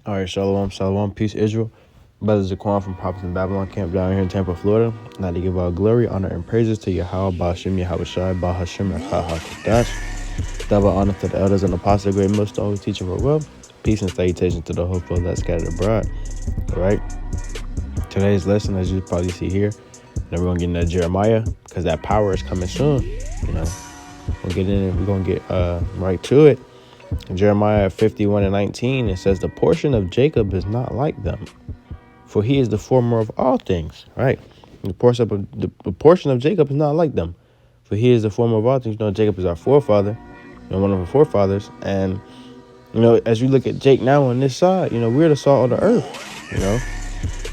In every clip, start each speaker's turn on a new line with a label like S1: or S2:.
S1: All right, Shalom, Shalom, peace, Israel. Brothers Zaquan from Prophets in Babylon camp down here in Tampa, Florida. Now to give all glory, honor, and praises to Yahweh, Ba'ashem, Yahweh Shai, Ba'ashem, Yahweh Kadash. Double honor to the elders and apostles, great millstone, who teach of our well. Peace and salutations to the hopeful that scattered abroad. All right, today's lesson, as you probably see here, then we're going to get into Jeremiah, because that power is coming soon. You know, we'll get in and we're going to get right to it. In Jeremiah 51:19, it says, "The portion of Jacob is not like them, for he is the former of all things." Right? The portion of Jacob is not like them, for he is the former of all things. You know, Jacob is our forefather, one of our forefathers. And, you know, as you look at Jake now on this side, you know, we're the salt of the earth, you know.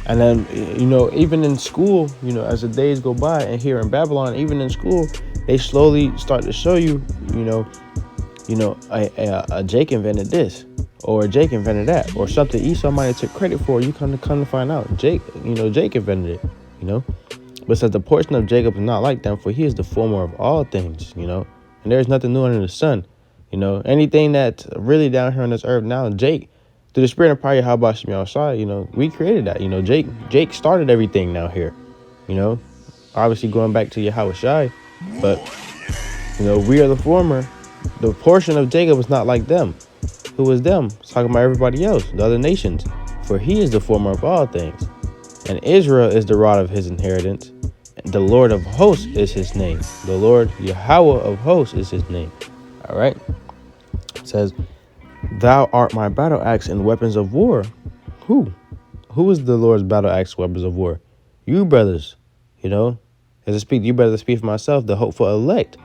S1: And then, you know, even in school, you know, as the days go by and here in Babylon, even in school, they slowly start to show you, a Jake invented this, or Jake invented that, or something Esau might have took credit for. You come to find out, Jake invented it, you know. But says the portion of Jacob is not like them, for he is the former of all things, you know. And there is nothing new under the sun, you know. Anything that's really down here on this earth now, Jake, through the spirit of power, how about Shemi outside, you know, we created that, you know. Jake started everything now here, you know. Obviously going back to Yahweh Shai, but you know, we are the former. The portion of Jacob is not like them. Who is them? It's talking about everybody else, the other nations. For he is the former of all things. And Israel is the rod of his inheritance. And the Lord of hosts is his name. The Lord Yahweh of hosts is his name. All right. It says, "Thou art my battle axe and weapons of war." Who? Who is the Lord's battle axe, weapons of war? You brothers. You know, as I speak, you better speak for myself, the hopeful elect.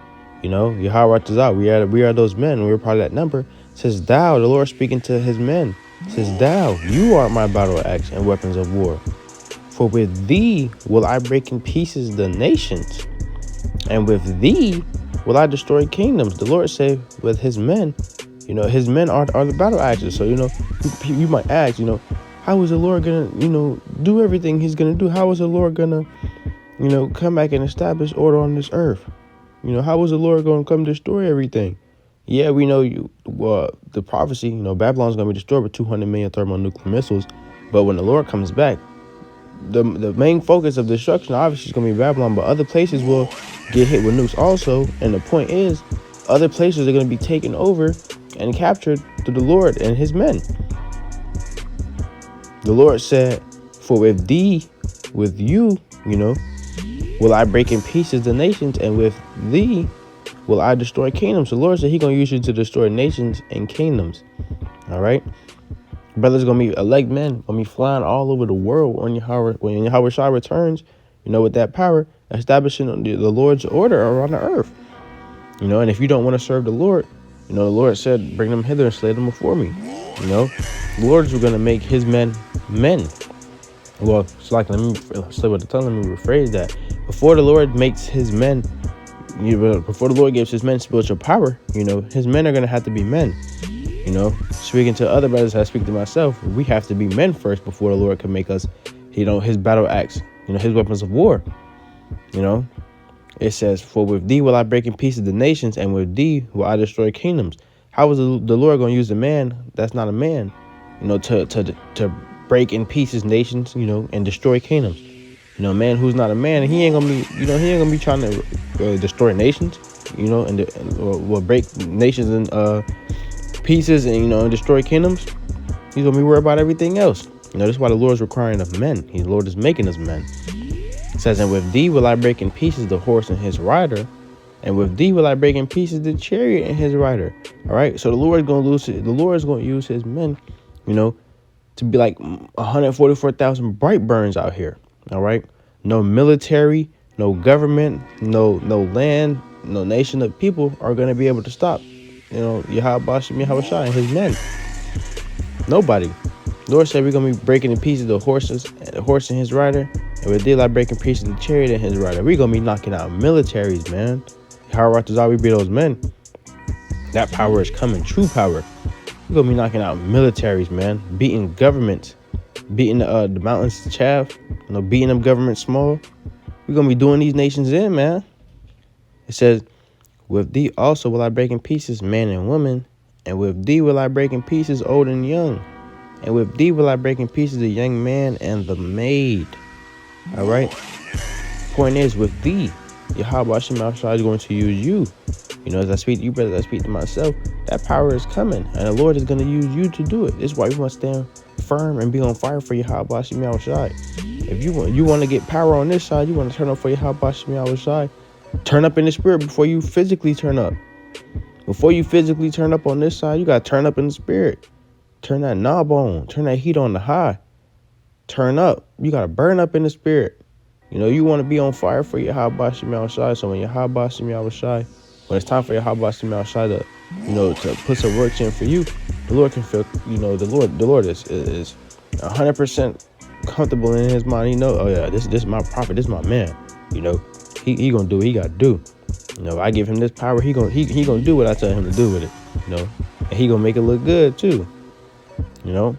S1: You know, Yahweh out. We are those men. We're part of that number. It says, "Thou," the Lord speaking to his men. It says, "Thou, you are my battle axe and weapons of war. For with thee will I break in pieces the nations, and with thee will I destroy kingdoms." The Lord said with his men, you know, his men are the battle axes. So, you know, you might ask, you know, how is the Lord going to, you know, do everything he's going to do? How is the Lord going to, you know, come back and establish order on this earth? You know, how was the Lord going to come destroy everything? Yeah, we know the prophecy, you know, Babylon's going to be destroyed with 200 million thermonuclear missiles. But when the Lord comes back, the main focus of destruction obviously is going to be Babylon, but other places will get hit with nukes also. And the point is, other places are going to be taken over and captured through the Lord and his men. The Lord said, "For with thee, with you, you know, will I break in pieces the nations, and with thee will I destroy kingdoms." The Lord said he's going to use you to destroy nations and kingdoms. All right? Brothers going to be elect men, going to be flying all over the world when Yahweh Shai returns, you know, with that power, establishing the Lord's order around the earth. You know, and if you don't want to serve the Lord, you know, the Lord said, "Bring them hither and slay them before me." You know, the Lord's going to make his men men. Well, it's like, let me rephrase that. Before the Lord makes his men, before the Lord gives his men spiritual power, you know, his men are going to have to be men. You know, speaking to other brothers, I speak to myself, we have to be men first before the Lord can make us, you know, his battle axe, you know, his weapons of war. You know, it says, "For with thee will I break in pieces the nations, and with thee will I destroy kingdoms." How is the Lord going to use a man that's not a man, you know, to break in pieces nations, you know, and destroy kingdoms? You know, a man who's not a man, he ain't gonna be, you know, he ain't gonna be trying to destroy nations, you know, and will break nations in pieces and, you know, and destroy kingdoms. He's gonna be worried about everything else. You know, that's why the Lord is requiring of men. The Lord is making us men. It says, "And with thee will I break in pieces the horse and his rider, and with thee will I break in pieces the chariot and his rider." All right. So the Lord is going to use his men, you know, to be like 144,000 bright burns out here. All right. No military, no government, no land, no nation of people are going to be able to stop, you know, Yahweh Shai and his men. Nobody. Lord said we're going to be breaking in pieces the horse and his rider. And with thee, like breaking pieces the chariot and his rider. We're going to be knocking out militaries, man. Yahweh we be those men. That power is coming. True power. We're going to be knocking out militaries, man. Beating governments. Beating the mountains chaff. You know, beating them governments small. We're going to be doing these nations in, man. It says, "With thee also will I break in pieces man and woman. And with thee will I break in pieces old and young." And with thee will I break in pieces the young man and the maid. All right. Point is, with thee, Yahweh Shemashai is going to use you. You know, as I speak to you, brothers, I speak to myself. That power is coming, and the Lord is going to use you to do it. This is why we must stand firm and be on fire for Yahweh Shemashai. If you want to get power on this side, you want to turn up for Yahweh Shemashai. Turn up in the spirit before you physically turn up. Before you physically turn up on this side, you got to turn up in the spirit. Turn that knob on. Turn that heat on the high. Turn up. You got to burn up in the spirit. You know, you want to be on fire for Yahweh Shemashai. So when Yahweh Shemashai, when it's time for Yahweh Shemashai to, you know, to put some work in for you, the Lord can feel, you know, the Lord is 100% comfortable in his mind. He know, oh yeah, this is my prophet, this is my man. You know, he gonna do what he gotta do. You know, if I give him this power, he gonna do what I tell him to do with it. You know, and he gonna make it look good too. You know,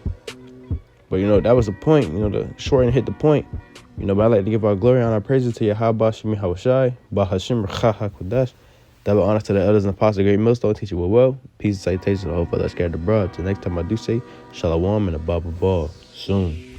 S1: but you know that was the point. You know, to short and hit the point. You know, but I like to give our glory and our praises to Yahweh Shemi Hawashai, Bahashim Racha HaKodesh. Double honor to the elders and apostles, great millstone, teach you well. Peace and salutation to all of us scared abroad. Till next time I do say, Shalom and a Baba Ball. Soon.